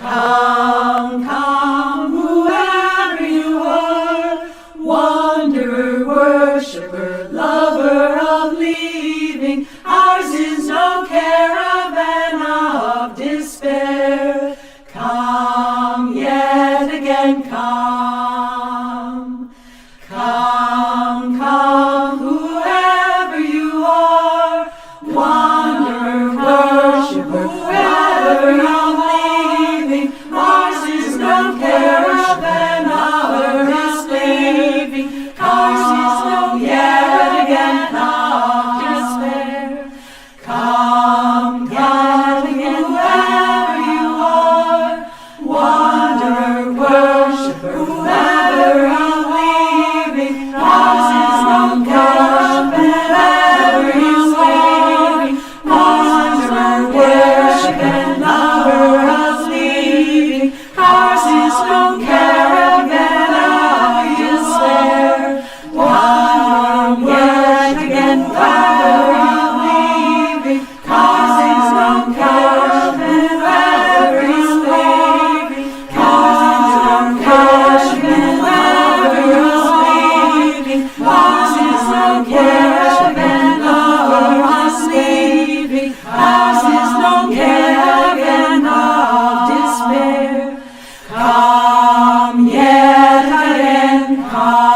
Come, come, whoever you are, wanderer, worshiper, lover of leaving, ours is no caravan of despair. Come yet again, come. Come, come, whoever you are, wanderer, worshiper, lover of leaving, ours is no caravan of disbelieving, ours is no yet again of despair. Come, come, whoever you are, wanderer, worshiper, lover of leaving, ours is no caravan of disbelieving, wanderer, worshiper, lover of leaving, ours is no caravan of despair. Come yet again, lover of leaving, ours is no caravan of disbelieving, ours is no caravan of disbelieving, ours is no caravan of disbelieving, ours is no caravan of despair. Come yet again, come.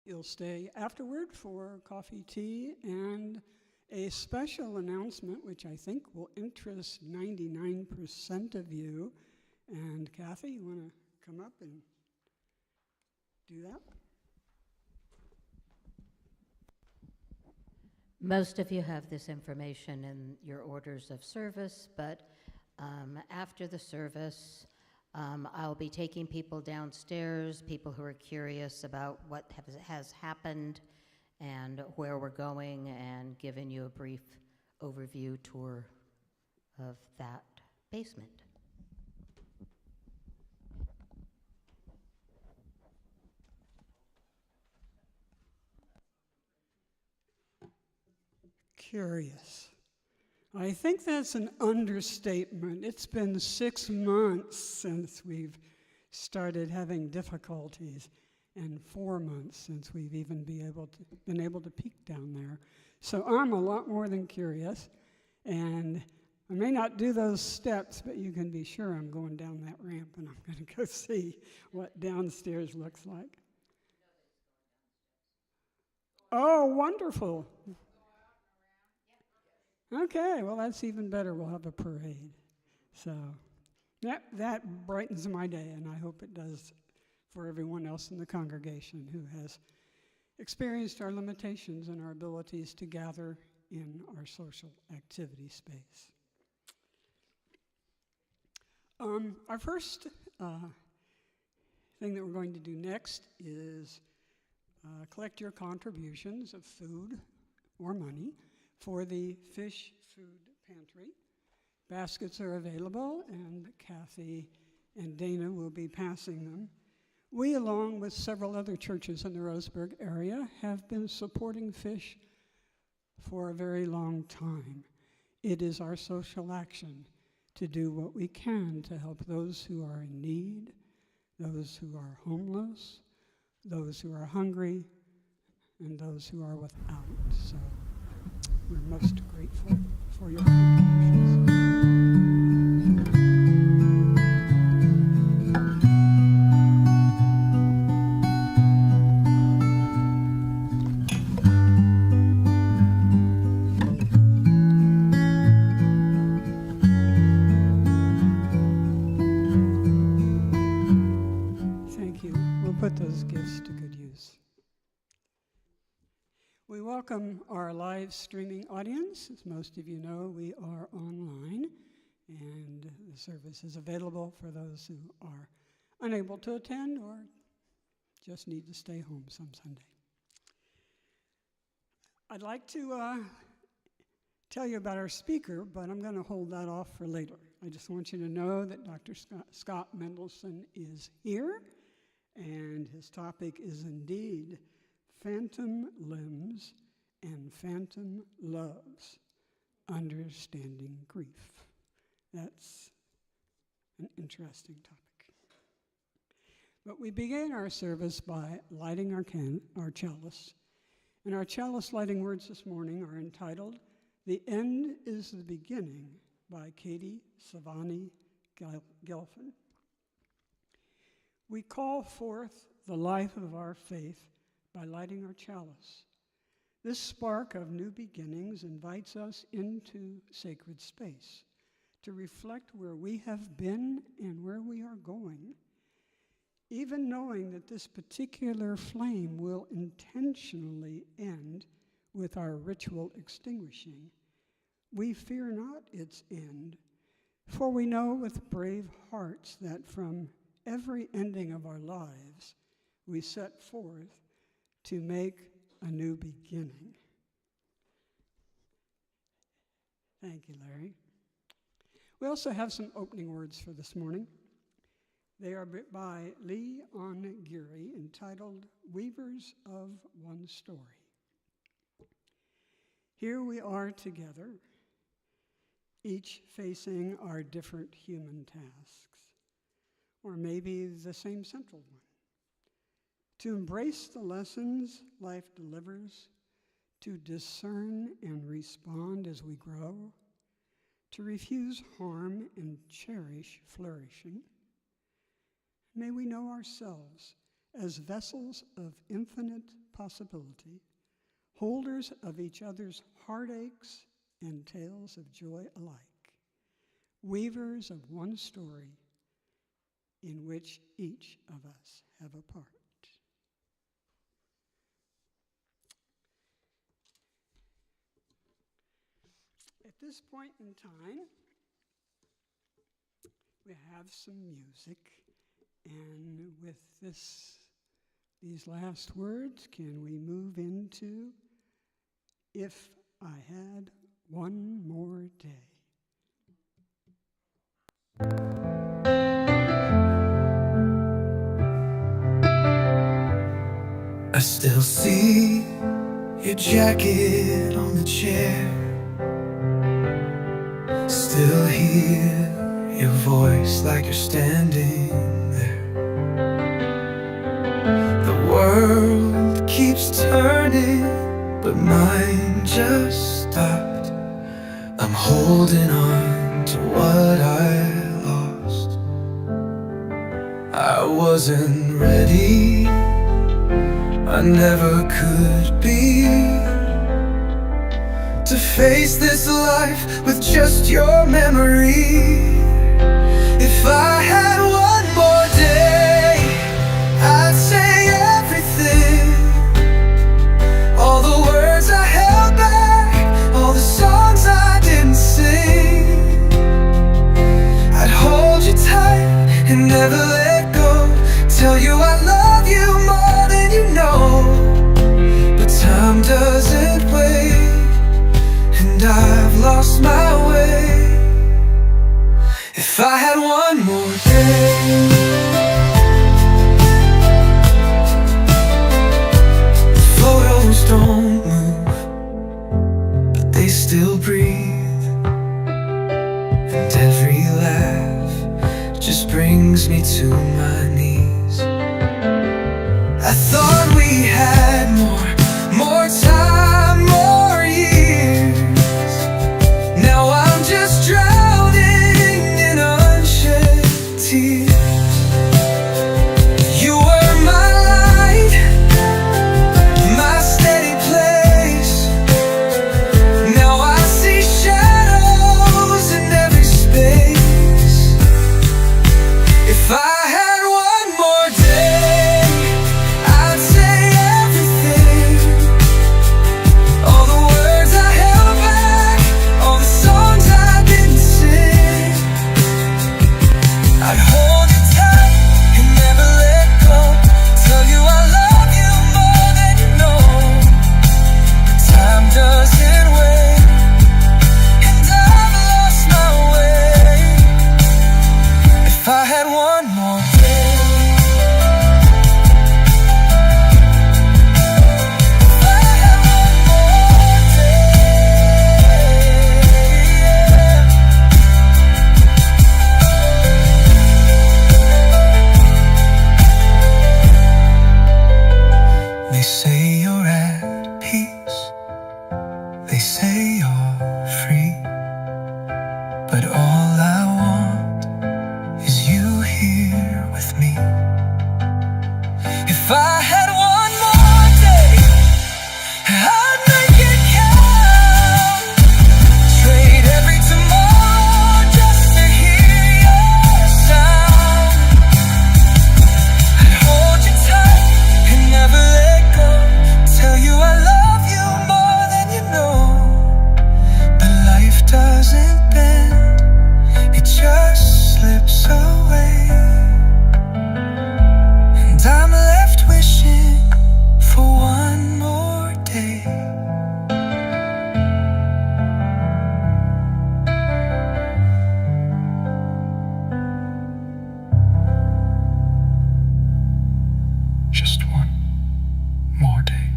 You'll stay afterward for coffee, tea, and a special announcement, which I think will interest 99% of you. And Kathy, you want to come up and do that? Most of you have this information in your orders of service, but after the service, I'll be taking people downstairs, people who are curious about what has happened and where we're going, and giving you a brief overview tour of that basement. Curious. I think that's an understatement. It's been 6 months since we've started having difficulties, and 4 months since we've even been able to peek down there. So I'm a lot more than curious, and I may not do those steps, but you can be sure I'm going down that ramp, and I'm going to go see what downstairs looks like. Oh, wonderful. Okay, well, that's even better. We'll have a parade. So that brightens my day, and I hope it does for everyone else in the congregation who has experienced our limitations and our abilities to gather in our social activity space. Our first thing that we're going to do next is collect your contributions of food or money for the Fish Food Pantry. Baskets are available, and Kathy and Dana will be passing them. We, along with several other churches in the Roseburg area, have been supporting Fish for a very long time. It is our social action to do what we can to help those who are in need, those who are homeless, those who are hungry, and those who are without. So we're most grateful for your contributions. Put those gifts to good use. We welcome our live streaming audience. As most of you know, we are online, and the service is available for those who are unable to attend or just need to stay home some Sunday. I'd like to tell you about our speaker, but I'm going to hold that off for later. I just want you to know that Dr. Scott Mendelson is here. And his topic is indeed Phantom Limbs and Phantom Loves, Understanding Grief. That's an interesting topic. But we began our service by lighting our chalice. And our chalice lighting words this morning are entitled, "The End is the Beginning" by Katie Savani Gelfin. We call forth the life of our faith by lighting our chalice. This spark of new beginnings invites us into sacred space to reflect where we have been and where we are going. Even knowing that this particular flame will intentionally end with our ritual extinguishing, we fear not its end, for we know with brave hearts that from every ending of our lives, we set forth to make a new beginning. Thank you, Larry. We also have some opening words for this morning. They are by Lee Ongiri, entitled Weavers of One Story. Here we are together, each facing our different human tasks, or maybe the same central one, to embrace the lessons life delivers, to discern and respond as we grow, to refuse harm and cherish flourishing. May we know ourselves as vessels of infinite possibility, holders of each other's heartaches and tales of joy alike, weavers of one story in which each of us have a part. At this point in time, we have some music, and with these last words, can we move into If I Had One More Day? I still see your jacket on the chair, still hear your voice like you're standing there. The world keeps turning, but mine just stopped. I'm holding on to what I lost. I wasn't ready, I never could be, to face this life with just your memory. If I had one more day, I'd say everything, all the words I held back, all lost my way. If I had one more day, photos don't move, but they still breathe, and every laugh just brings me to my knees. I thought we had more time, more years. Now I'm just drowning in unshed tears. You were my light, my steady place. Now I see shadows in every space. If I had one more day, I'd say everything. All the words I held back, all the songs I didn't sing. I'd hold you tight and never let go. Tell you I love you more than you know. But time doesn't wait, and I've lost my way. If I had one more day, if I had one more day. They say you're at peace, they say you're free, but all I want is you here with me. If I had one more day, I'd make it count. Trade every tomorrow just to hear your sound. I'd hold you tight and never let go. Tell you I love you more than you know. But life doesn't bend, it just slips away. And I'm left wishing for one more day. Just one more day.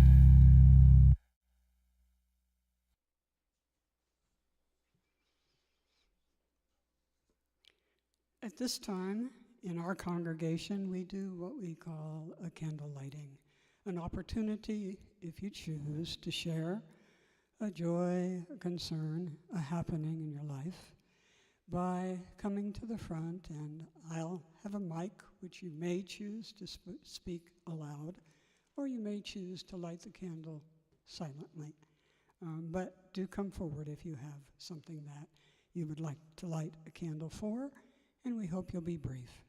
At this time, in our congregation, we do what we call a candle lighting, an opportunity, if you choose, to share a joy, a concern, a happening in your life by coming to the front, and I'll have a mic which you may choose to speak aloud, or you may choose to light the candle silently. But do come forward if you have something that you would like to light a candle for, and we hope you'll be brief.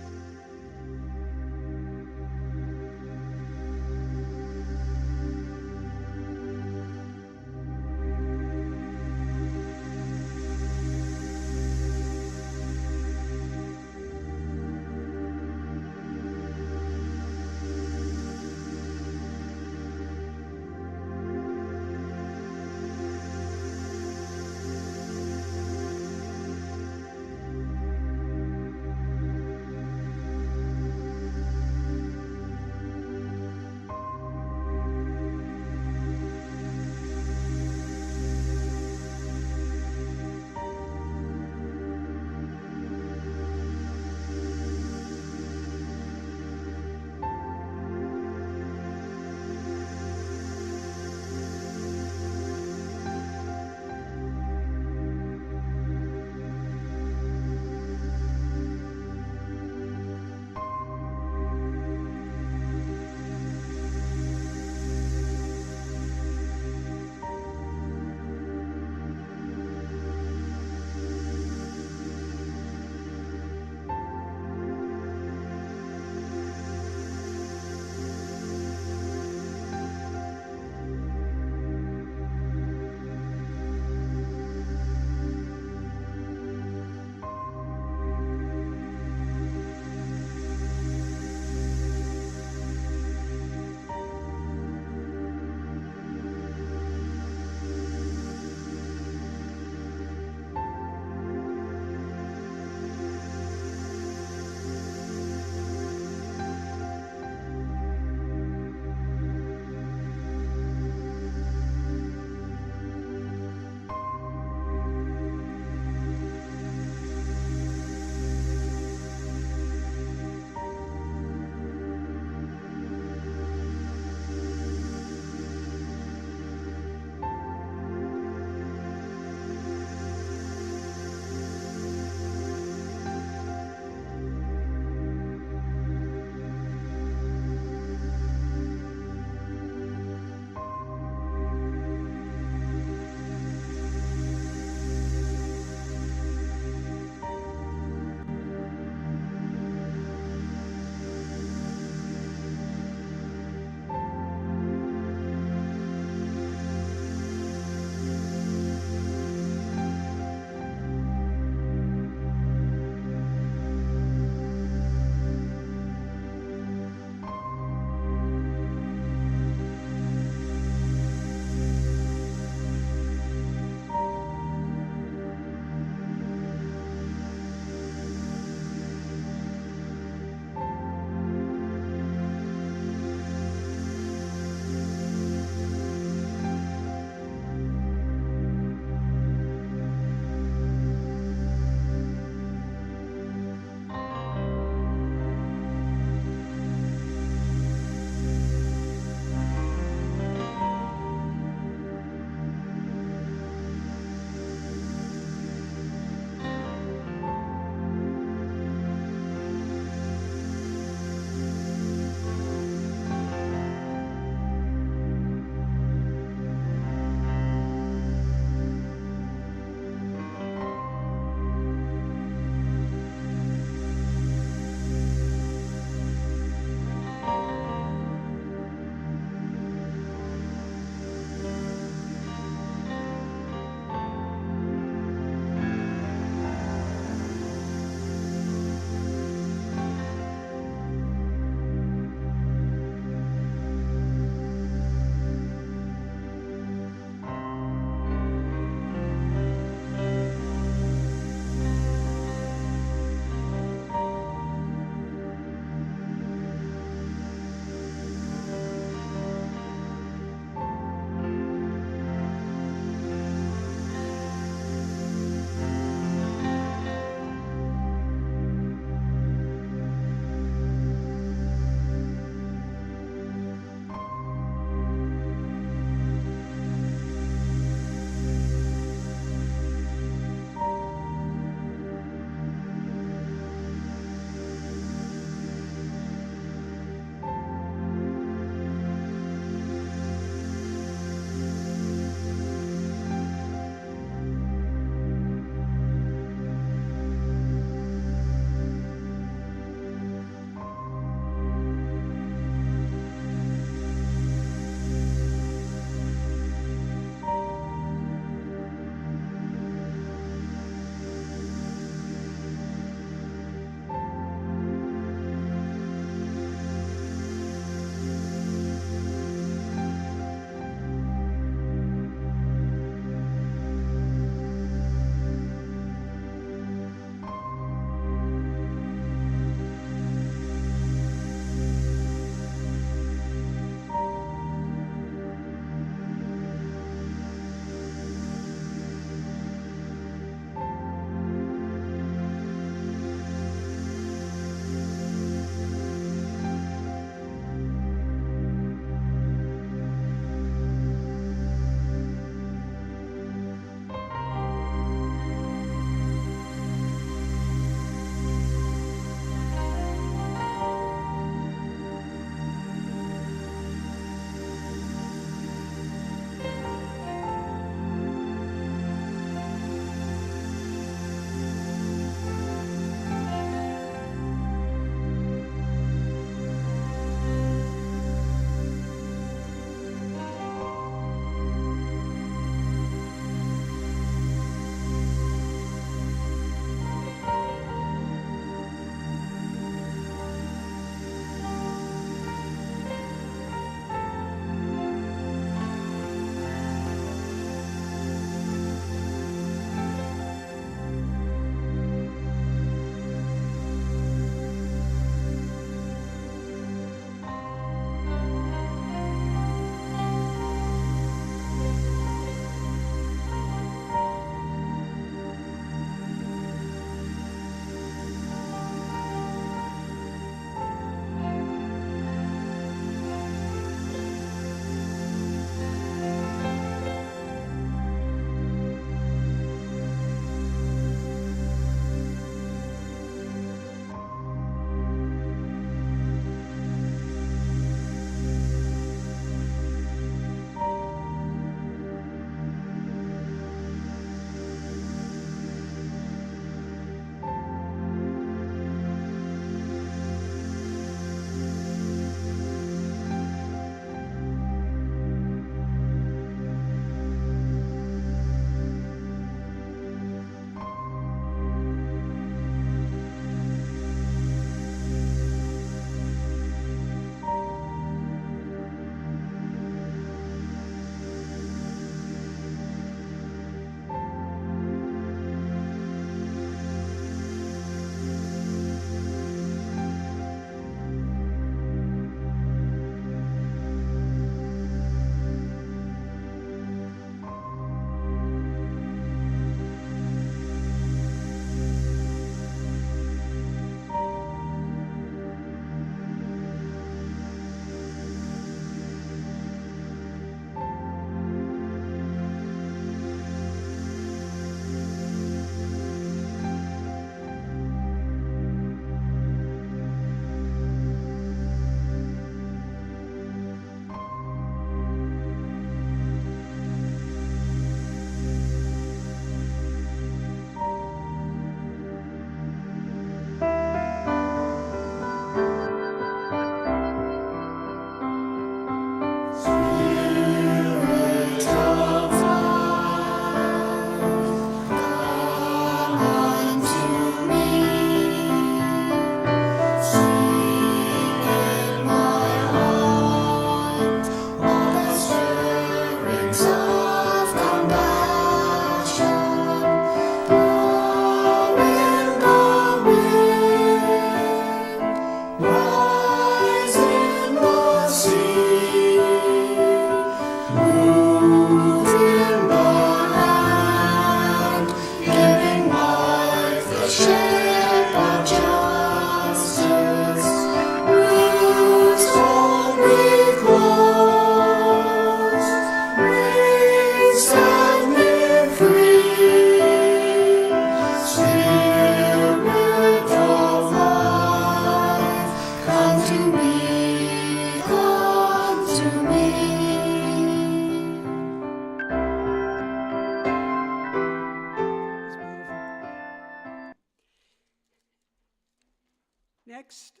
Next,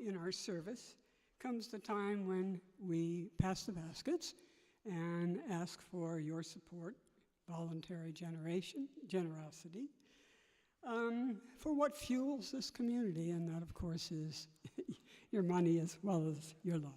in our service, comes the time when we pass the baskets and ask for your support, voluntary generosity, for what fuels this community, and that, of course, is your money as well as your love.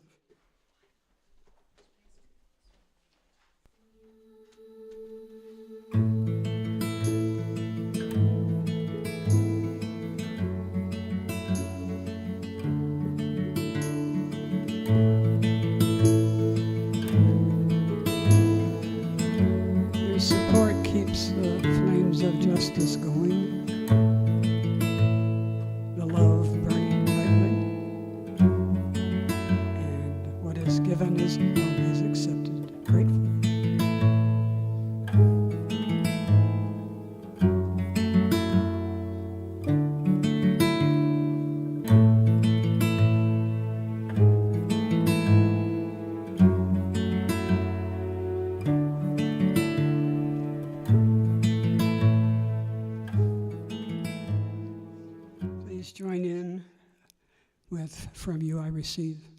Your support keeps the flames of justice going, the love burning brightly, and what is given is always accepted gratefully. Please join in with "From You I Receive."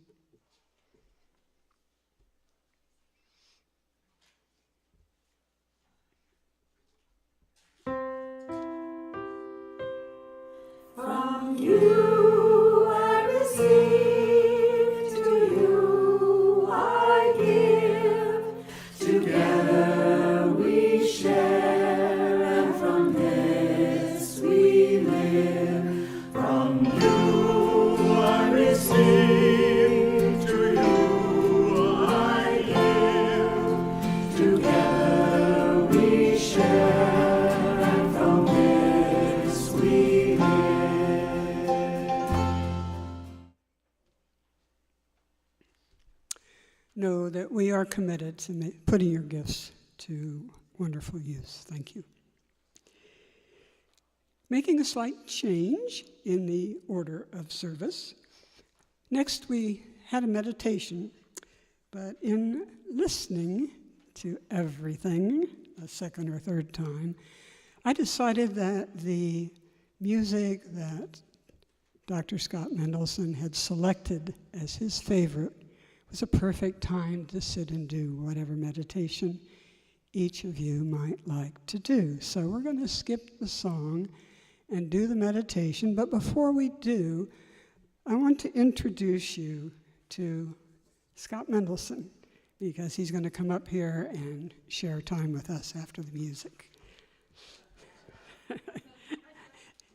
From you I receive, to you I give. Together we share, and from this we live. From you I receive, to you I give. Together we share, and from this we live. Know that we are committed to putting your gifts to wonderful use. Thank you. Making a slight change in the order of service. Next, we had a meditation, but in listening to everything a second or third time, I decided that the music that Dr. Scott Mendelson had selected as his favorite was a perfect time to sit and do whatever meditation each of you might like to do. So we're going to skip the song and do the meditation, but before we do, I want to introduce you to Scott Mendelson, because he's going to come up here and share time with us after the music.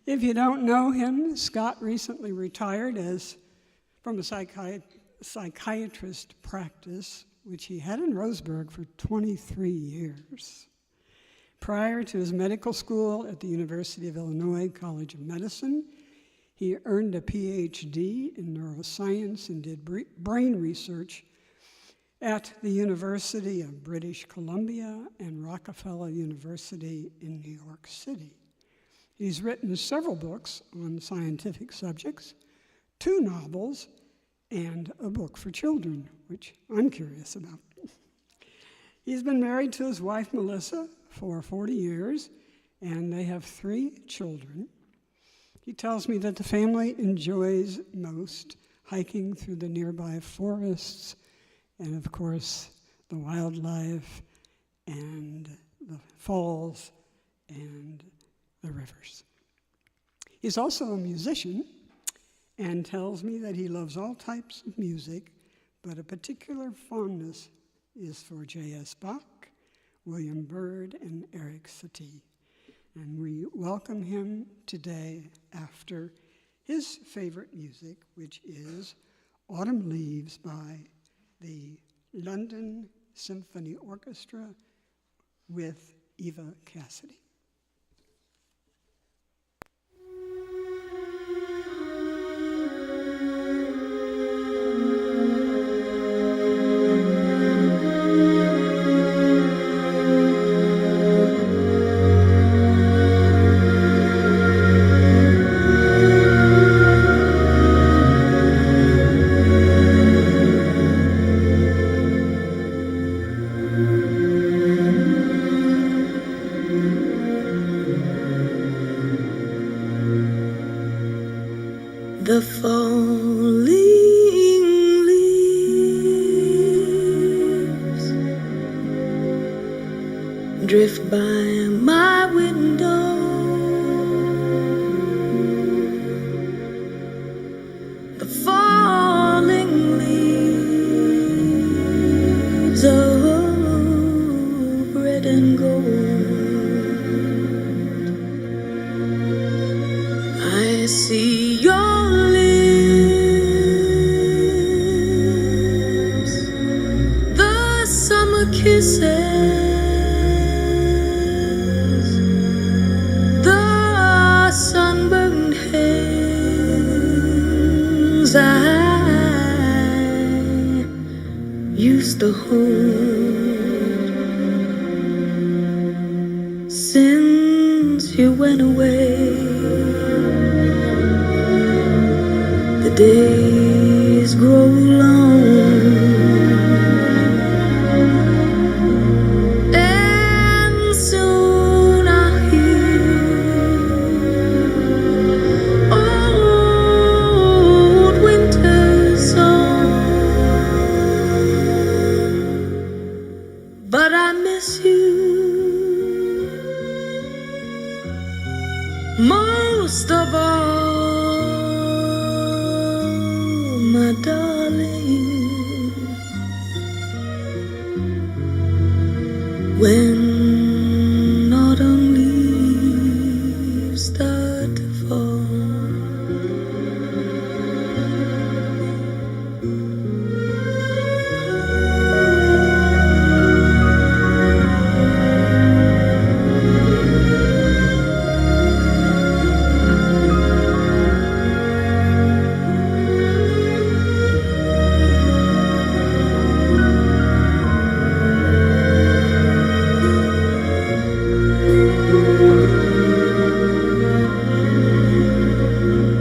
If you don't know him, Scott recently retired from a psychiatrist practice, which he had in Roseburg for 23 years. Prior to his medical school at the University of Illinois College of Medicine, he earned a PhD in neuroscience and did brain research at the University of British Columbia and Rockefeller University in New York City. He's written several books on scientific subjects, 2 novels, and a book for children, which I'm curious about. He's been married to his wife, Melissa, for 40 years, and they have 3 children. He tells me that the family enjoys most hiking through the nearby forests and, of course, the wildlife and the falls and the rivers. He's also a musician and tells me that he loves all types of music, but a particular fondness is for J.S. Bach, William Byrd, and Eric Satie. And we welcome him today after his favorite music, which is Autumn Leaves by the London Symphony Orchestra with Eva Cassidy. drift by my window. The falling leaves of red and gold. I see your lips, the summer kisses, the sunburned hands I used to hold. Since you went away, the days grow long, and soon I'll hear old winter's song. But I miss you most of all, my darling. When autumn leaves start to fall,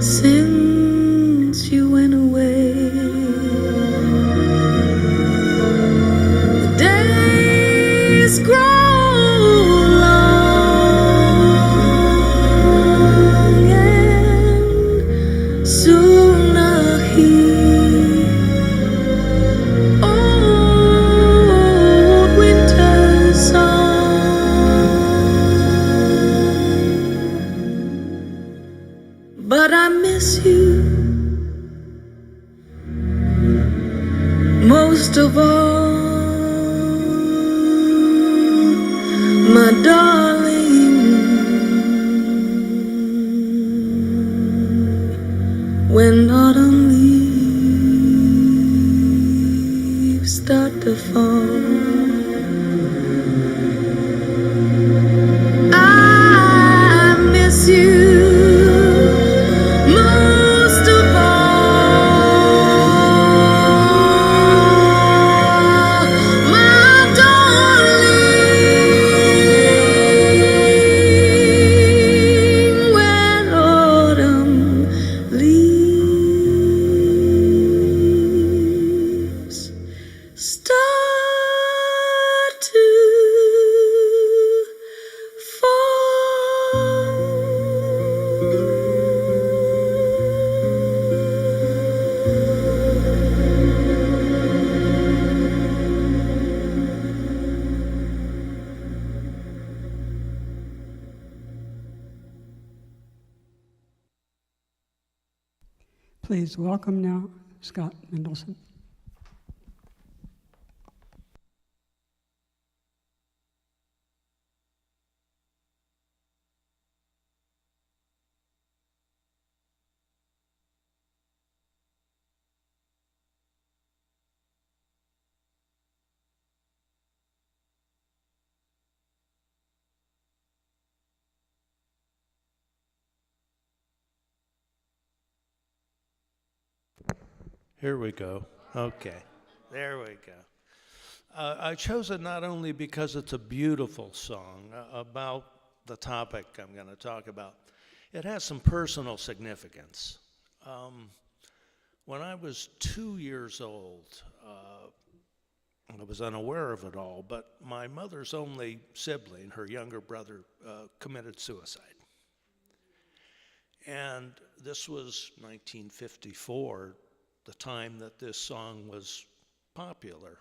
since you went away, the days grow long, and soon I'll hear old winter's song. But I miss you most of all, my darling. When autumn leaves start to fall, I miss you most of all, my darling. When autumn leaves start to Please welcome now Scott Mendelson. Here we go. Okay, there we go. I chose it not only because it's a beautiful song about the topic I'm going to talk about, it has some personal significance. When I was 2 years old, I was unaware of it all, but my mother's only sibling, her younger brother, committed suicide. And this was 1954, the time that this song was popular.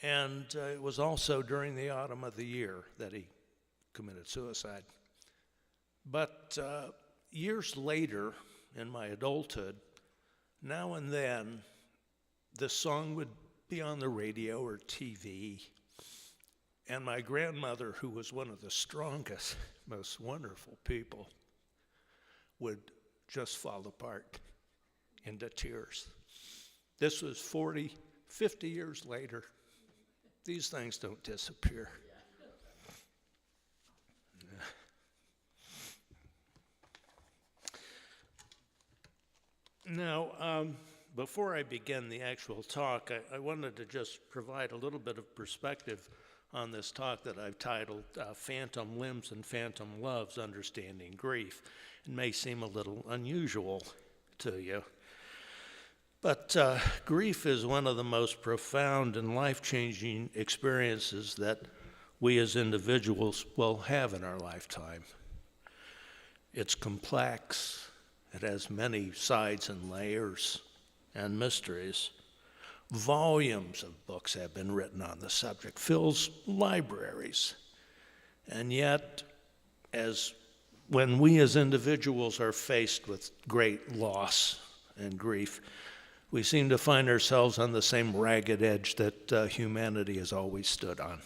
And it was also during the autumn of the year that he committed suicide. But years later, in my adulthood, now and then, this song would be on the radio or TV, and my grandmother, who was one of the strongest, most wonderful people, would just fall apart into tears. This was 40, 50 years later. These things don't disappear. Now, before I begin the actual talk, I wanted to just provide a little bit of perspective on this talk that I've titled Phantom Limbs and Phantom Loves, Understanding Grief. It may seem a little unusual to you, but grief is one of the most profound and life-changing experiences that we as individuals will have in our lifetime. It's complex. It has many sides and layers and mysteries. Volumes of books have been written on the subject, fills libraries. And yet, when we as individuals are faced with great loss and grief, we seem to find ourselves on the same ragged edge that humanity has always stood on.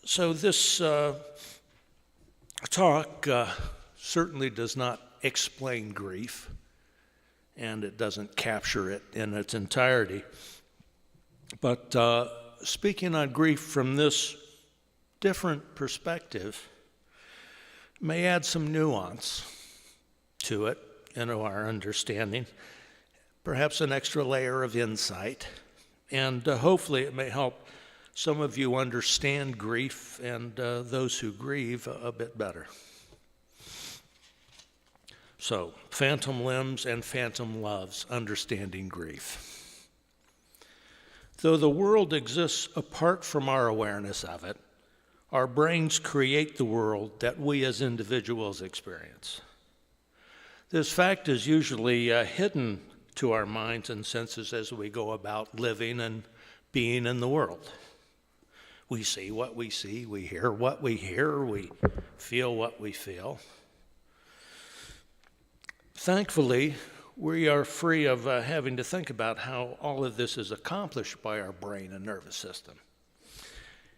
So this talk certainly does not explain grief, and it doesn't capture it in its entirety. But speaking on grief from this different perspective may add some nuance to it, into our understanding, perhaps an extra layer of insight, and hopefully it may help some of you understand grief and those who grieve a bit better. So, phantom limbs and phantom loves, understanding grief. Though the world exists apart from our awareness of it, our brains create the world that we as individuals experience. This fact is usually hidden to our minds and senses as we go about living and being in the world. We see what we see, we hear what we hear, we feel what we feel. Thankfully, we are free of having to think about how all of this is accomplished by our brain and nervous system.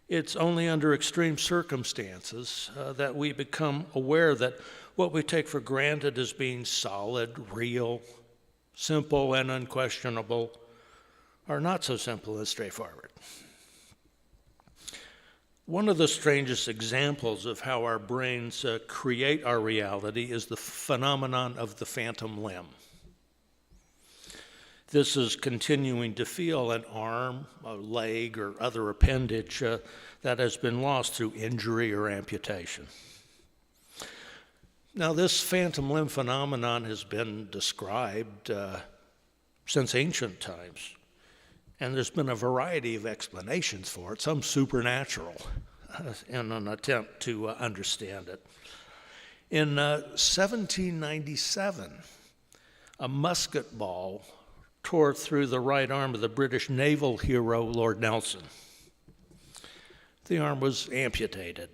It's only under extreme circumstances that we become aware that what we take for granted as being solid, real, simple, and unquestionable are not so simple and straightforward. One of the strangest examples of how our brains create our reality is the phenomenon of the phantom limb. This is continuing to feel an arm, a leg, or other appendage that has been lost through injury or amputation. Now, this phantom limb phenomenon has been described since ancient times. And there's been a variety of explanations for it, some supernatural, in an attempt to understand it. In 1797, a musket ball tore through the right arm of the British naval hero, Lord Nelson. The arm was amputated,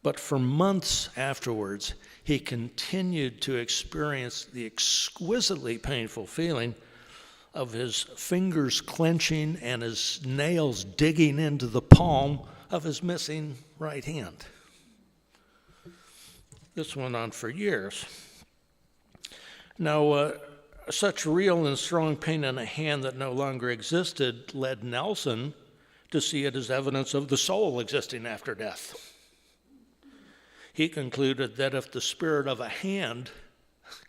but for months afterwards, he continued to experience the exquisitely painful feeling of his fingers clenching and his nails digging into the palm of his missing right hand. This went on for years. Now, such real and strong pain in a hand that no longer existed led Nelson to see it as evidence of the soul existing after death. He concluded that if the spirit of a hand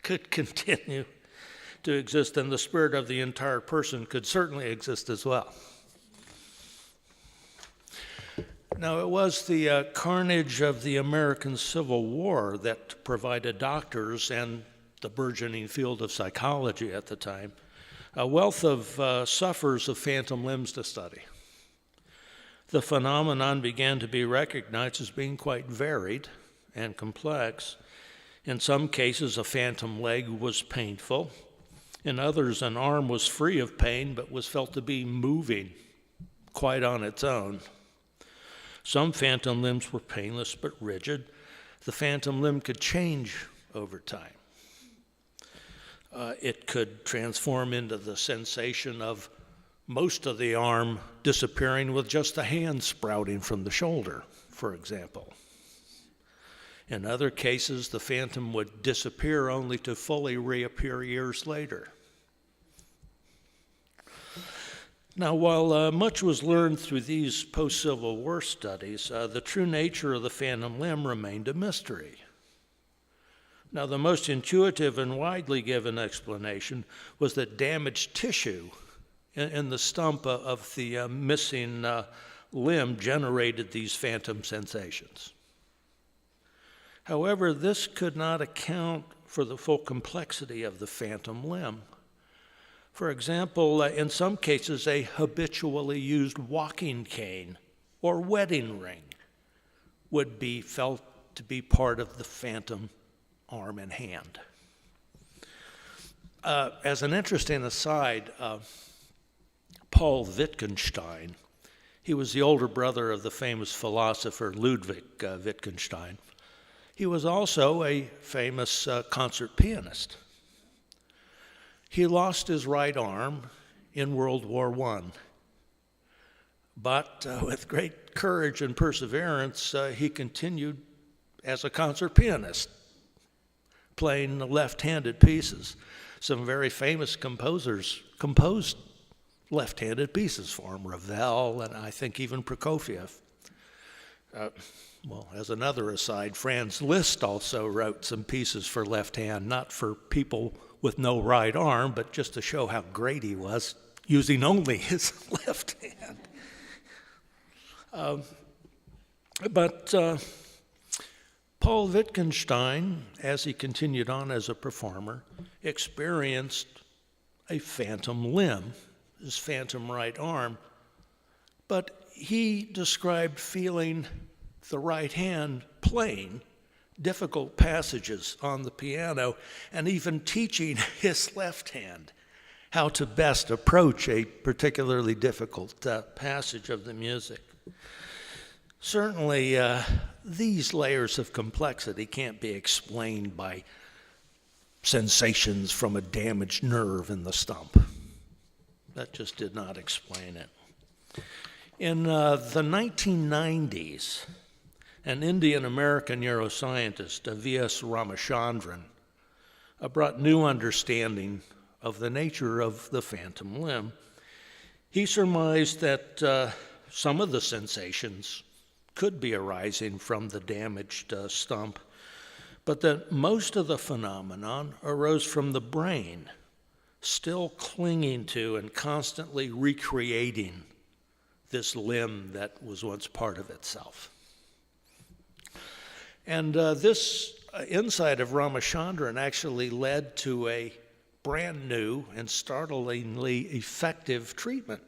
could continue to exist, then the spirit of the entire person could certainly exist as well. Now, it was the carnage of the American Civil War that provided doctors and the burgeoning field of psychology at the time a wealth of sufferers of phantom limbs to study. The phenomenon began to be recognized as being quite varied and complex. In some cases, a phantom leg was painful. In others, an arm was free of pain but was felt to be moving quite on its own. Some phantom limbs were painless but rigid. The phantom limb could change over time. It could transform into the sensation of most of the arm disappearing with just the hand sprouting from the shoulder, for example. In other cases, the phantom would disappear only to fully reappear years later. Now, while much was learned through these post-Civil War studies, the true nature of the phantom limb remained a mystery. Now, the most intuitive and widely given explanation was that damaged tissue in the stump of the missing limb generated these phantom sensations. However, this could not account for the full complexity of the phantom limb. For example, in some cases, a habitually used walking cane or wedding ring would be felt to be part of the phantom arm and hand. As an interesting aside, Paul Wittgenstein, he was the older brother of the famous philosopher Ludwig Wittgenstein. He was also a famous concert pianist. He lost his right arm in World War I, but with great courage and perseverance, he continued as a concert pianist, playing left-handed pieces. Some very famous composers composed left-handed pieces for him, Ravel and I think even Prokofiev. Well, as another aside, Franz Liszt also wrote some pieces for left hand, not for people with no right arm, but just to show how great he was, using only his left hand. But Paul Wittgenstein, as he continued on as a performer, experienced a phantom limb, his phantom right arm, but he described feeling the right hand playing difficult passages on the piano and even teaching his left hand how to best approach a particularly difficult passage of the music. Certainly, these layers of complexity can't be explained by sensations from a damaged nerve in the stump. That just did not explain it. In the 1990s, an Indian-American neuroscientist, V.S. Ramachandran, brought new understanding of the nature of the phantom limb. He surmised that some of the sensations could be arising from the damaged stump, but that most of the phenomenon arose from the brain, still clinging to and constantly recreating this limb that was once part of itself. And this insight of Ramachandran actually led to a brand new and startlingly effective treatment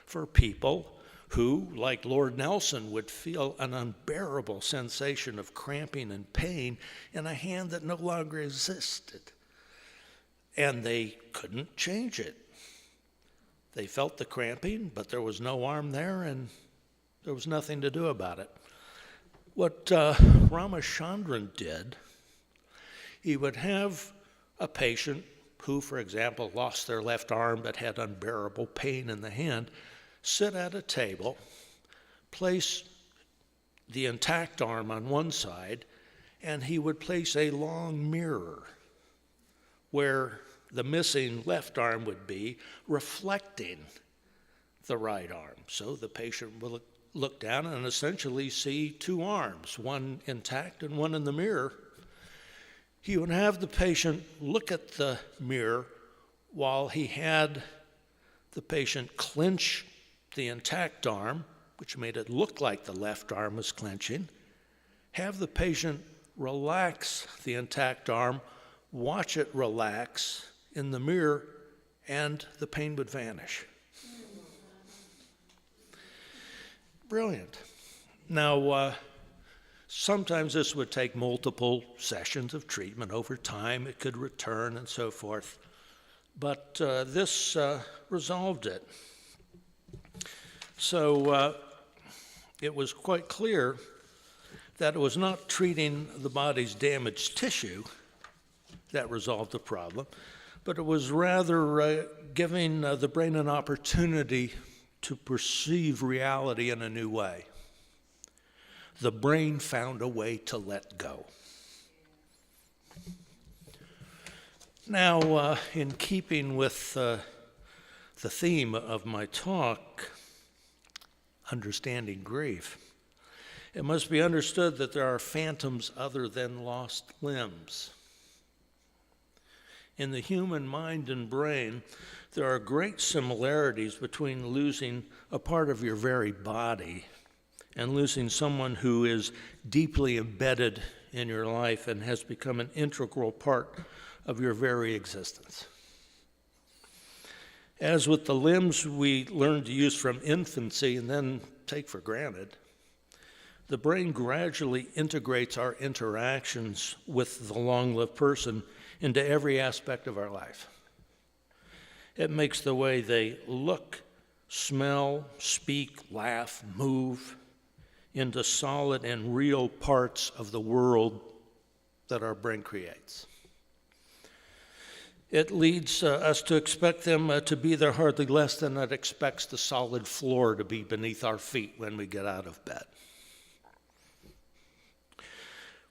for people who, like Lord Nelson, would feel an unbearable sensation of cramping and pain in a hand that no longer existed. And they couldn't change it. They felt the cramping, but there was no arm there, and there was nothing to do about it. What Ramachandran did, he would have a patient who, for example, lost their left arm but had unbearable pain in the hand, sit at a table, place the intact arm on one side, and he would place a long mirror where the missing left arm would be, reflecting the right arm. So the patient will look down and essentially see two arms, one intact and one in the mirror. He would have the patient look at the mirror while he had the patient clench the intact arm, which made it look like the left arm was clenching, have the patient relax the intact arm, watch it relax in the mirror, and the pain would vanish. Brilliant. Now, sometimes this would take multiple sessions of treatment over time. It could return and so forth. But this resolved it. So it was quite clear that it was not treating the body's damaged tissue that resolved the problem, but it was rather giving the brain an opportunity to perceive reality in a new way. The brain found a way to let go. Now, in keeping with the theme of my talk, understanding grief, it must be understood that there are phantoms other than lost limbs. In the human mind and brain, there are great similarities between losing a part of your very body and losing someone who is deeply embedded in your life and has become an integral part of your very existence. As with the limbs we learn to use from infancy and then take for granted, the brain gradually integrates our interactions with the long-lived person into every aspect of our life. It makes the way they look, smell, speak, laugh, move into solid and real parts of the world that our brain creates. It leads us to expect them to be there hardly less than it expects the solid floor to be beneath our feet when we get out of bed.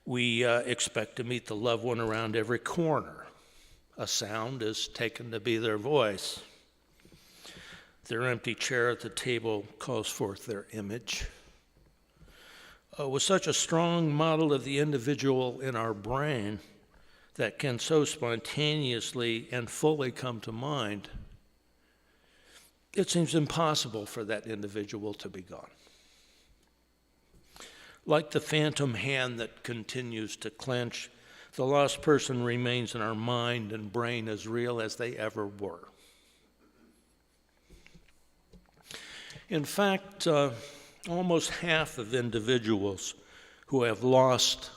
We expect to meet the loved one around every corner. A sound is taken to be their voice. Their empty chair at the table calls forth their image. With such a strong model of the individual in our brain that can so spontaneously and fully come to mind, it seems impossible for that individual to be gone. Like the phantom hand that continues to clench, the lost person remains in our mind and brain as real as they ever were. In fact, almost half of individuals who have lost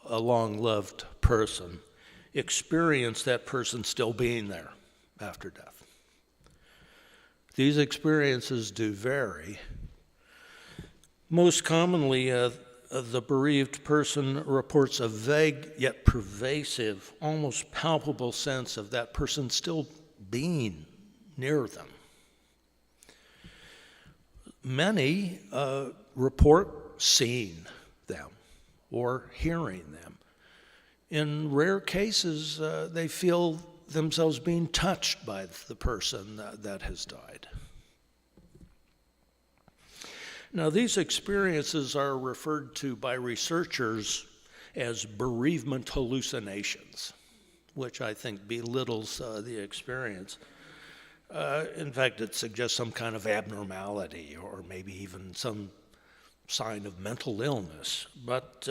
a long-loved person experience that person still being there after death. These experiences do vary. Most commonly, the bereaved person reports a vague yet pervasive, almost palpable sense of that person still being near them. Many report seeing them or hearing them. In rare cases, they feel themselves being touched by the person that has died. Now, these experiences are referred to by researchers as bereavement hallucinations, which I think belittles the experience. In fact, it suggests some kind of abnormality or maybe even some sign of mental illness. But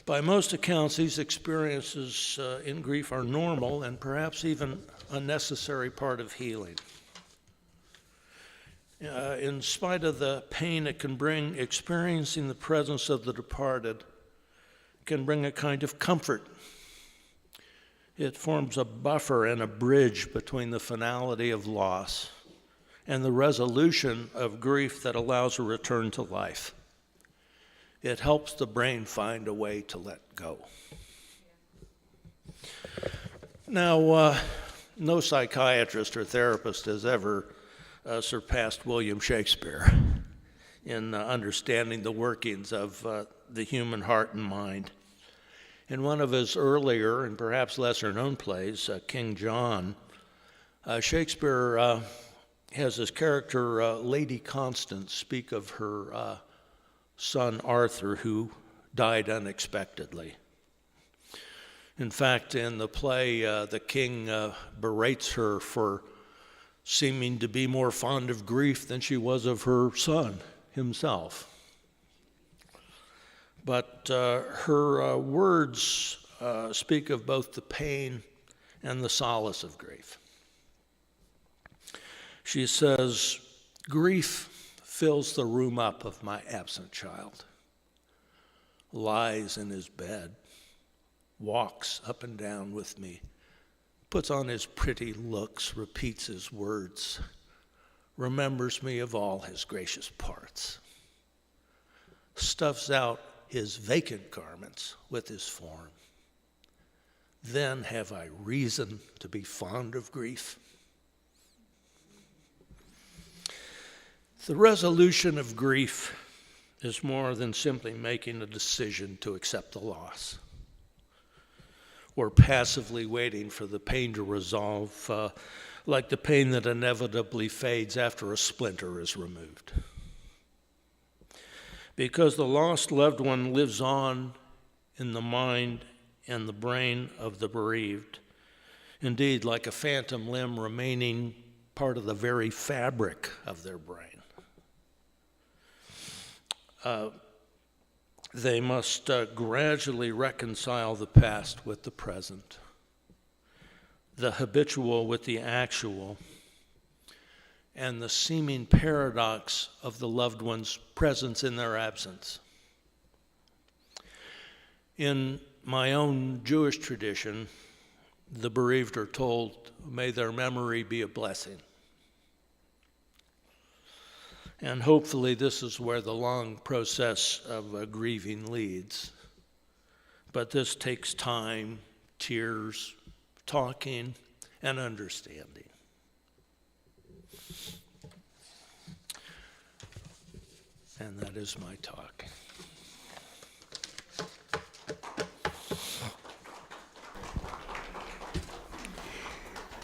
by most accounts, these experiences in grief are normal and perhaps even a necessary part of healing. In spite of the pain it can bring, experiencing the presence of the departed can bring a kind of comfort. It forms a buffer and a bridge between the finality of loss and the resolution of grief that allows a return to life. It helps the brain find a way to let go. Now, no psychiatrist or therapist has ever surpassed William Shakespeare in understanding the workings of the human heart and mind. In one of his earlier and perhaps lesser-known plays, King John, Shakespeare has his character, Lady Constance, speak of her son Arthur, who died unexpectedly. In fact, in the play, the king berates her for seeming to be more fond of grief than she was of her son himself. But her words speak of both the pain and the solace of grief. She says, "Grief fills the room up of my absent child, lies in his bed, walks up and down with me, puts on his pretty looks, repeats his words, remembers me of all his gracious parts, stuffs out his vacant garments with his form. Then have I reason to be fond of grief? The resolution of grief is more than simply making a decision to accept the loss or passively waiting for the pain to resolve, like the pain that inevitably fades after a splinter is removed. Because the lost loved one lives on in the mind and the brain of the bereaved, indeed like a phantom limb remaining part of the very fabric of their brain. They must gradually reconcile the past with the present, the habitual with the actual, and the seeming paradox of the loved one's presence in their absence. In my own Jewish tradition, the bereaved are told, may their memory be a blessing. And hopefully this is where the long process of grieving leads. But this takes time, tears, talking, and understanding. And that is my talk.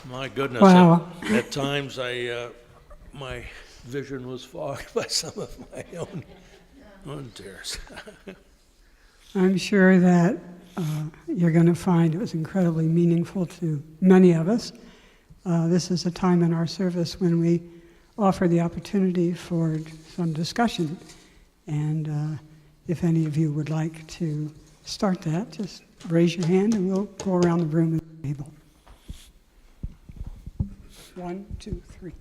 My goodness, Wow. at times my vision was fogged by some of my own tears. I'm sure that you're going to find it was incredibly meaningful to many of us. This is a time in our service when we offer the opportunity for some discussion. And if any of you would like to start that, just raise your hand and we'll go around the room at the table. 1, 2, 3.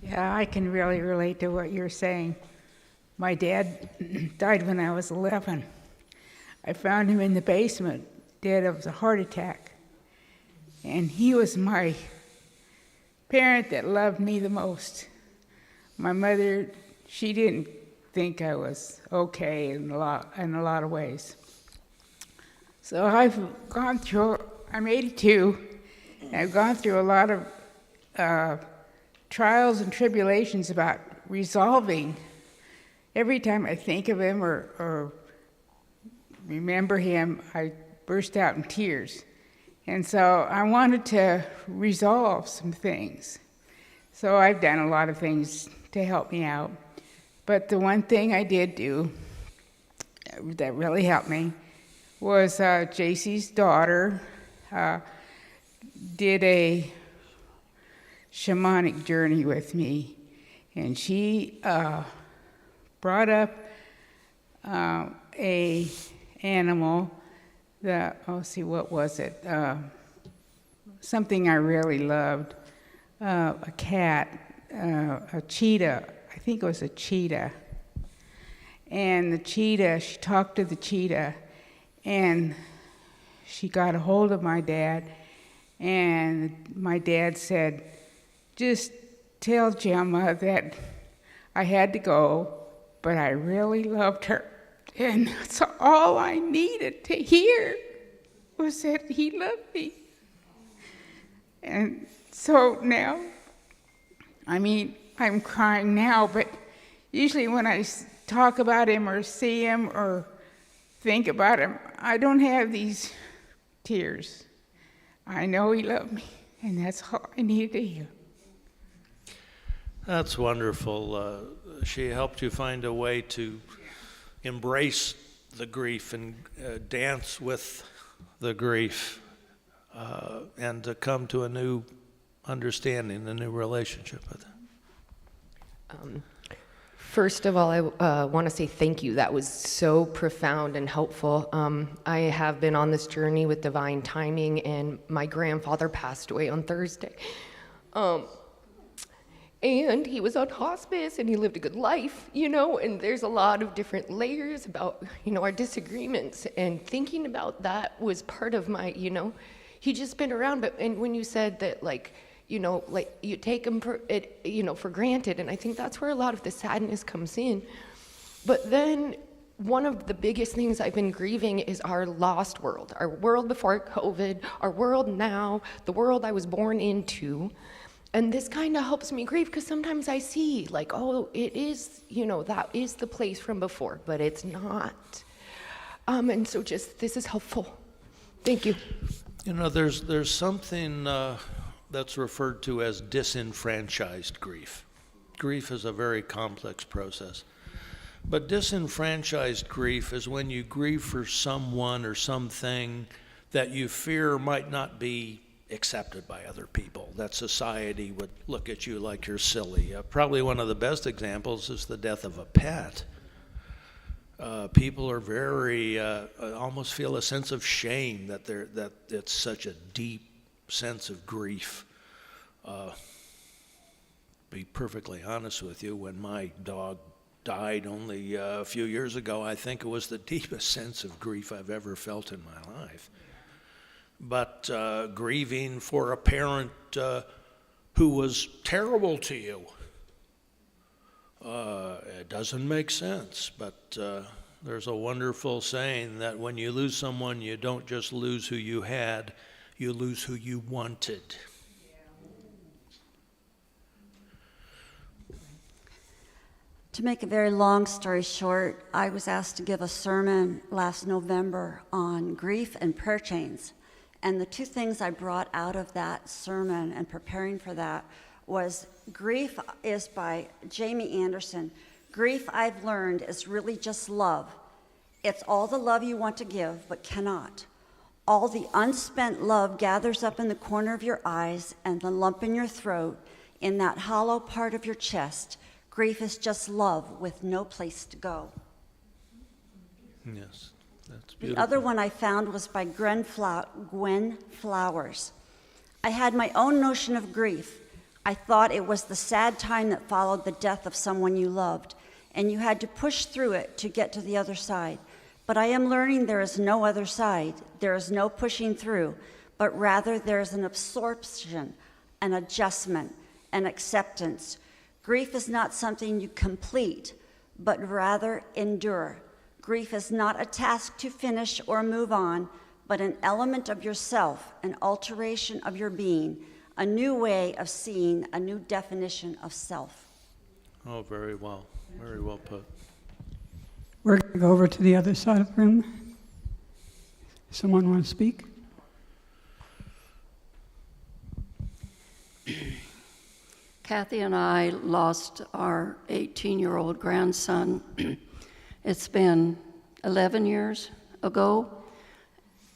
Yeah, I can really relate to what you're saying. My dad died when I was 11. I found him in the basement, dead of a heart attack. And he was my parent that loved me the most. My mother, she didn't think I was okay in a lot of ways. So I've gone through, I'm 82, and I've gone through a lot of trials and tribulations about resolving. Every time I think of him or remember him, I burst out in tears. And so I wanted to resolve some things. So I've done a lot of things to help me out. But the one thing I did do that really helped me was JC's daughter did a shamanic journey with me, and she brought up a animal that, what was it? Something I really loved, a cat, a cheetah. I think it was a cheetah. And the cheetah, she talked to the cheetah, and she got a hold of my dad, and my dad said, just tell Gemma that I had to go, but I really loved her. And that's all I needed to hear was that he loved me. And so now, I'm crying now, but usually when I talk about him or see him or think about him, I don't have these tears. I know he loved me, and that's all I needed to hear. That's wonderful. She helped you find a way to embrace the grief and dance with the grief and to come to a new understanding, a new relationship with it. First of all, I want to say thank you. That was so profound and helpful. I have been on this journey with divine timing, and my grandfather passed away on Thursday. and he was on hospice and he lived a good life, you know, and there's a lot of different layers about, you know, our disagreements, and thinking about that was part of my, you know, he just been around. But, and when you said that, like, you know, like you take him for it, you know, for granted, and I think that's where a lot of the sadness comes in. But then one of the biggest things I've been grieving is our lost world, our world before COVID, our world now, the world I was born into. And this kind of helps me grieve, because sometimes I see, like, oh, it is, you know, that is the place from before, but it's not. And so just, this is helpful. Thank you. You know, there's something that's referred to as disenfranchised grief. Grief is a very complex process. But disenfranchised grief is when you grieve for someone or something that you fear might not be accepted by other people, that society would look at you like you're silly. Probably one of the best examples is the death of a pet. People are very, almost feel a sense of shame that it's such a deep sense of grief. Be perfectly honest with you, when my dog died only a few years ago, I think it was the deepest sense of grief I've ever felt in my life. But grieving for a parent who was terrible to you, it doesn't make sense. But there's a wonderful saying that when you lose someone, you don't just lose who you had, you lose who you wanted. To make a very long story short, I was asked to give a sermon last November on grief and prayer chains. And the two things I brought out of that sermon and preparing for that was Grief is by Jamie Anderson. Grief, I've learned, is really just love. It's all the love you want to give but cannot. All the unspent love gathers up in the corner of your eyes and the lump in your throat, in that hollow part of your chest. Grief is just love with no place to go. Yes, that's The beautiful. other one I found was by Gwen Flowers. I had my own notion of grief. I thought it was the sad time that followed the death of someone you loved, and you had to push through it to get to the other side. But I am learning there is no other side. There is no pushing through, but rather there is an absorption, an adjustment, an acceptance. Grief is not something you complete, but rather endure. Grief is not a task to finish or move on, but an element of yourself, an alteration of your being, a new way of seeing, a new definition of self. Oh, very well put. We're going to go over to the other side of the room. Someone want to speak? Kathy and I lost our 18-year-old grandson. It's been 11 years ago.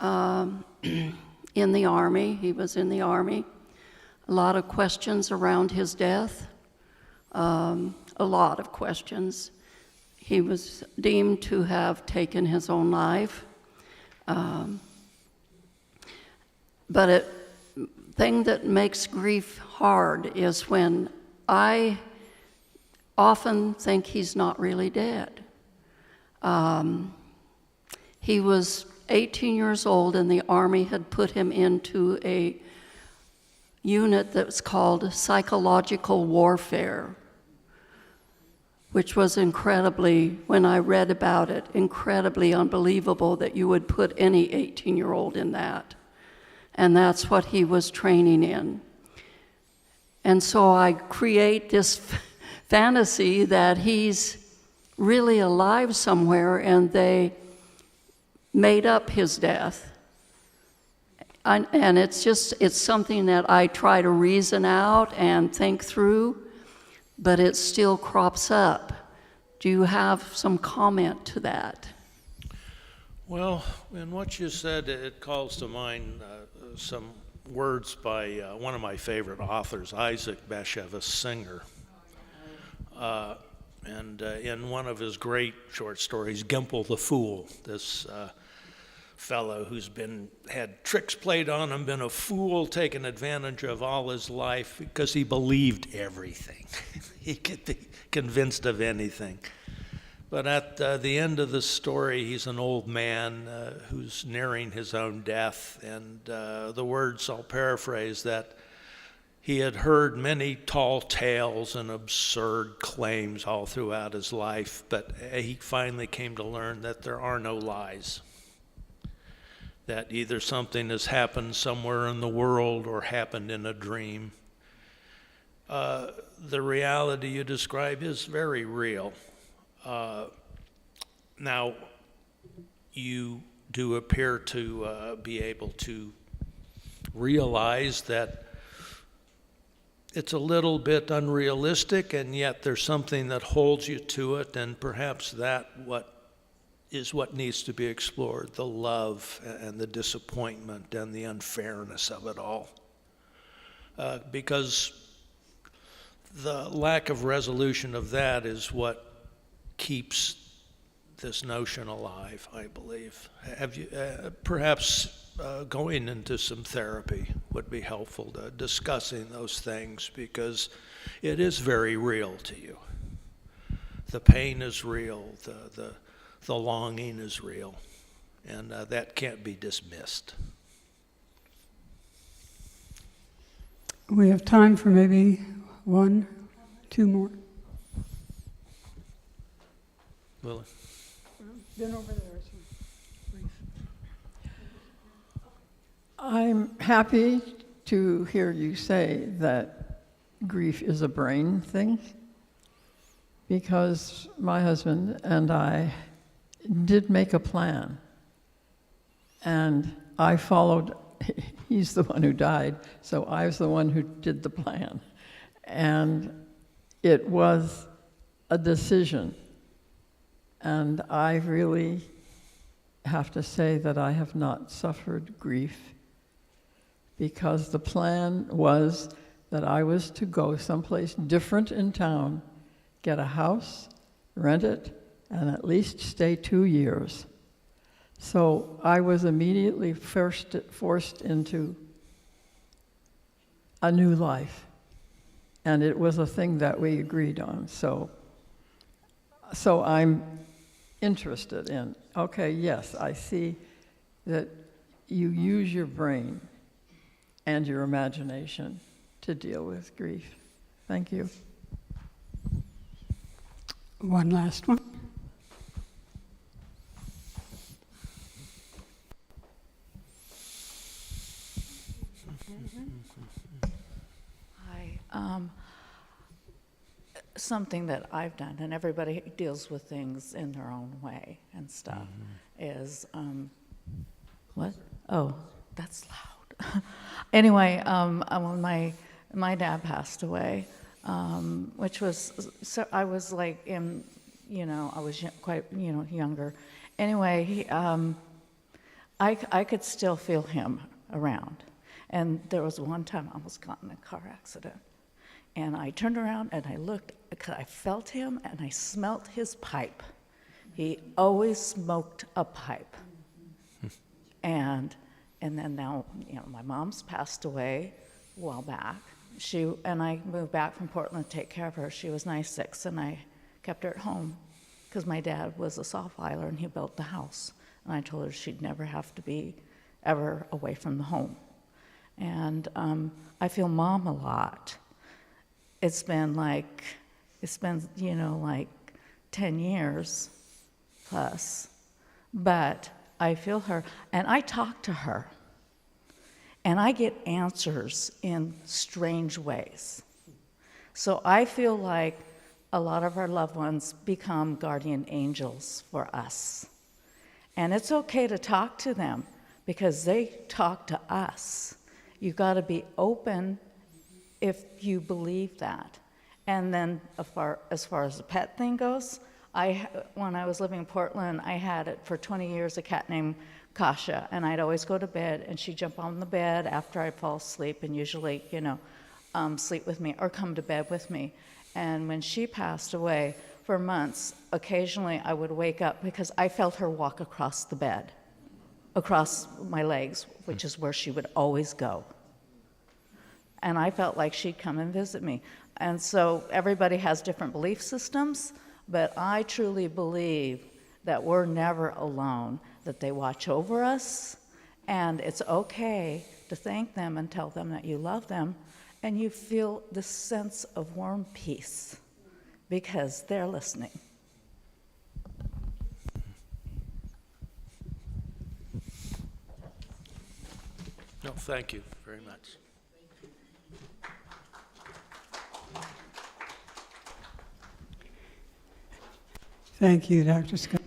In the Army, he was in the Army. A lot of questions around his death, a lot of questions. He was deemed to have taken his own life. But the thing that makes grief hard is when I often think he's not really dead. He was 18 years old, and the Army had put him into a unit that was called psychological warfare, which was incredibly, when I read about it, incredibly unbelievable that you would put any 18-year-old in that. And that's what he was training in. And so I create this fantasy that he's really alive somewhere, and they made up his death. And it's something that I try to reason out and think through, but it still crops up. Do you have some comment to that? Well, in what you said, it calls to mind some words by one of my favorite authors, Isaac Bashevis Singer. And in one of his great short stories, Gimple the Fool, this fellow who's had tricks played on him, been a fool, taken advantage of all his life because he believed everything. He could be convinced of anything. But at the end of the story, he's an old man who's nearing his own death. And the words, I'll paraphrase, that he had heard many tall tales and absurd claims all throughout his life, but he finally came to learn that there are no lies. That either something has happened somewhere in the world or happened in a dream. The reality you describe is very real. Now, you do appear to be able to realize that it's a little bit unrealistic, and yet there's something that holds you to it, and perhaps that what needs to be explored, the love and the disappointment and the unfairness of it all. Because the lack of resolution of that is what keeps this notion alive, I believe. Have you, perhaps going into some therapy would be helpful, to discussing those things, because it is very real to you. The pain is real, the longing is real, and that can't be dismissed. We have time for maybe 1, 2 more. Lily? Then over there, please. I'm happy to hear you say that grief is a brain thing, because my husband and I did make a plan, and I followed. He's the one who died, so I was the one who did the plan, and it was a decision. And I really have to say that I have not suffered grief, because the plan was that I was to go someplace different in town, get a house, rent it, and at least stay 2 years. So I was immediately forced into a new life, and it was a thing that we agreed on. So I'm interested in, okay, yes, I see that you use your brain and your imagination to deal with grief. Thank you. One last one. Hi. Something that I've done, and everybody deals with things in their own way and stuff, is, what? Oh, that's loud. Anyway, when my dad passed away, which was, so I was like in, I was quite, younger. Anyway, he, I could still feel him around. And there was one time I almost got in a car accident. And I turned around and I looked, because I felt him and I smelt his pipe. He always smoked a pipe. and then now, my mom's passed away a while back. And I moved back from Portland to take care of her. She was 96, and I kept her at home because my dad was a saw filer and he built the house. And I told her she'd never have to be ever away from the home. And I feel mom a lot. It's been like 10 years plus, but I feel her, and I talk to her, and I get answers in strange ways. So I feel like a lot of our loved ones become guardian angels for us. And it's okay to talk to them because they talk to us. You got to be open if you believe that. And then as far as the pet thing goes, when I was living in Portland, I had it for 20 years, a cat named Kasha, and I'd always go to bed, and she'd jump on the bed after I'd fall asleep, and usually, sleep with me or come to bed with me. And when she passed away, for months, occasionally I would wake up because I felt her walk across the bed. across my legs, which is where she would always go. And I felt like she'd come and visit me. And so everybody has different belief systems, but I truly believe that we're never alone, that they watch over us, and it's okay to thank them and tell them that you love them, and you feel this sense of warm peace because they're listening. No, thank you very much. Thank you, Dr. Scott.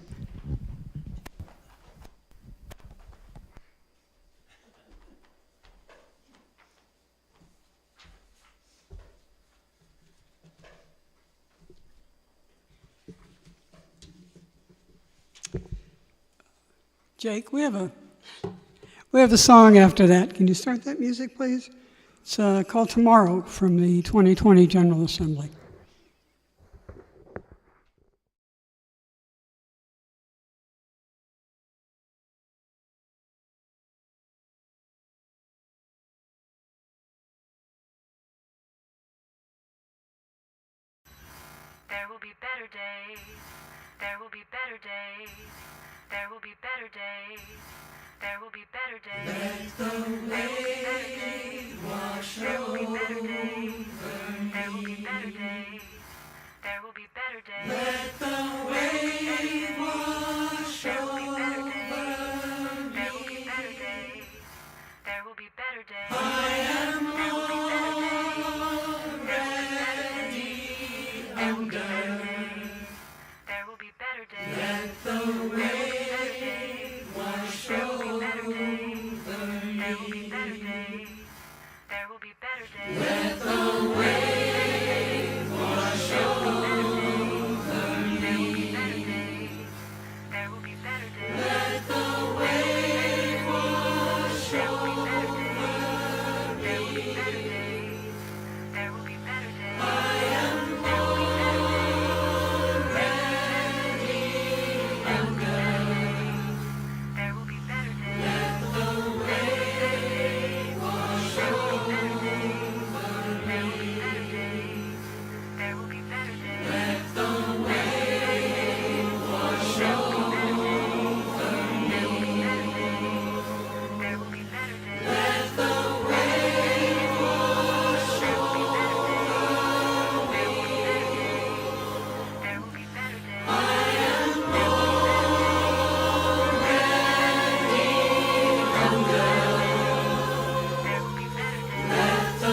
Jake, we have a song after that. Can you start that music, please? It's called Tomorrow from the 2020 General Assembly. There will be better days. There will be better days. There will be better days. There will be better days. There will be better days. There will be better days. There will be better days. There will be better days. Let the wave wash over. There will be better days. There will be better days. I am there will be better days. Let the wave wash over. There will be better days. There will be better days. Let the wave wash over. There will be better days. There will be better days. Let the wave wash over. There will be better days. There will be better days. I am there will be better days. Let the wave wash over. There will be better days. There will be better days. Let the wave wash over. There will be better days. There will be better days. Let the wave wash over. There will be better days. There will be better days. I am there will be better days. Let the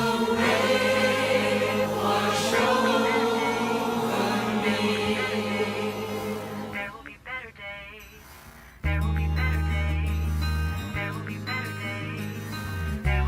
wave wash over me. There will be better days. There will be better days. There will be better days. There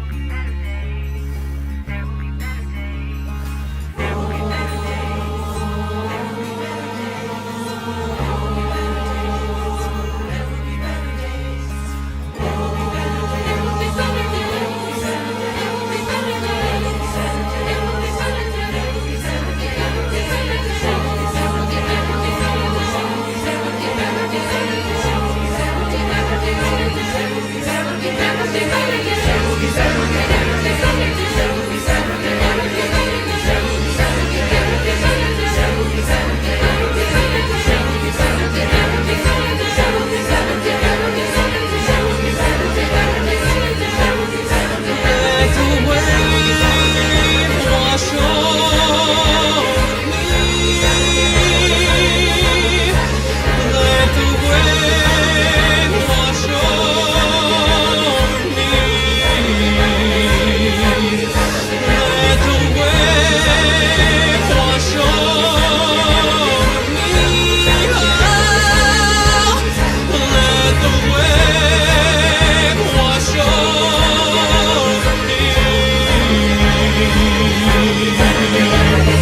will be better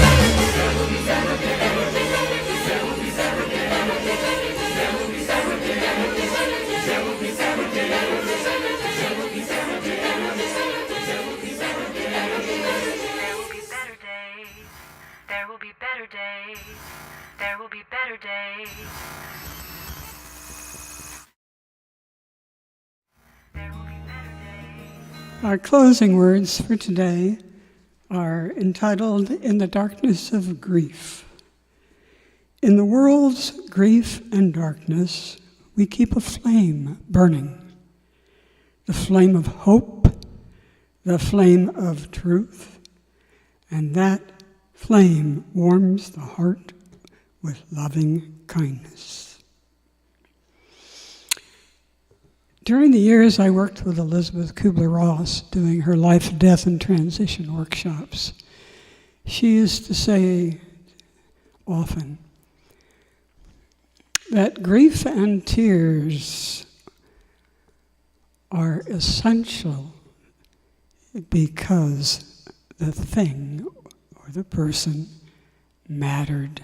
days. There will be better days. There will be better days. There will be better days. Our closing words for today are entitled In the Darkness of Grief. In the world's grief and darkness, we keep a flame burning, the flame of hope, the flame of truth, and that flame warms the heart with loving kindness. During the years I worked with Elizabeth Kubler-Ross doing her life, death, and transition workshops, she used to say often that grief and tears are essential because the thing or the person mattered.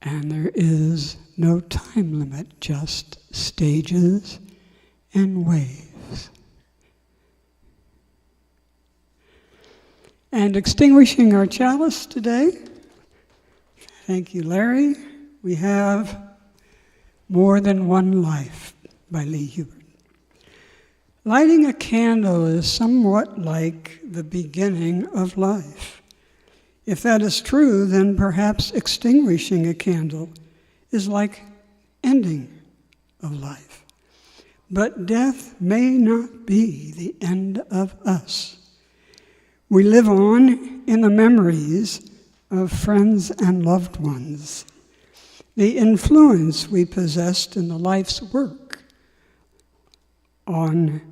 And there is no time limit, just stages and waves. And extinguishing our chalice today, thank you, Larry, we have More Than One Life by Lee Hubert. Lighting a candle is somewhat like the beginning of life. If that is true, then perhaps extinguishing a candle is like ending of life. But death may not be the end of us. We live on in the memories of friends and loved ones, the influence we possessed in the life's work on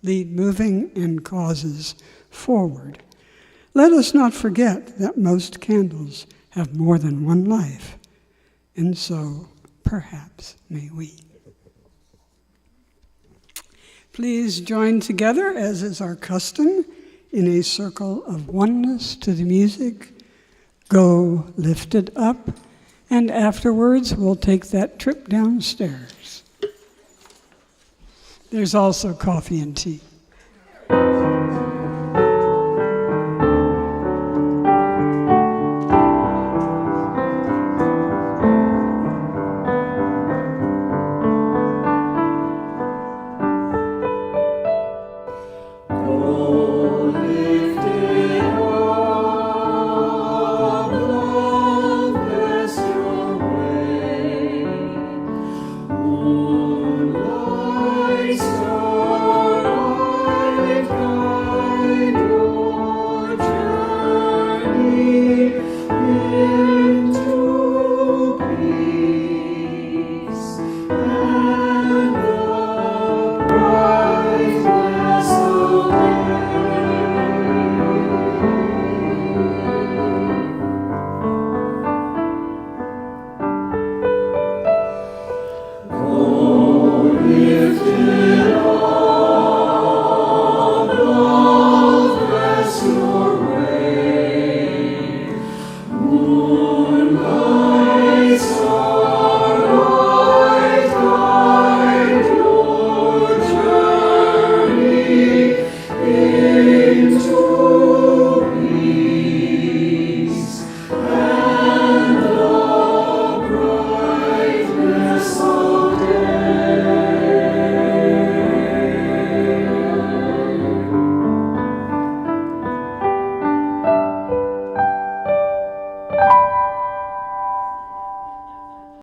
lead moving and causes forward. Let us not forget that most candles have more than one life, and so perhaps may we. Please join together, as is our custom, in a circle of oneness to the music. Go lifted up, and afterwards we'll take that trip downstairs. There's also coffee and tea.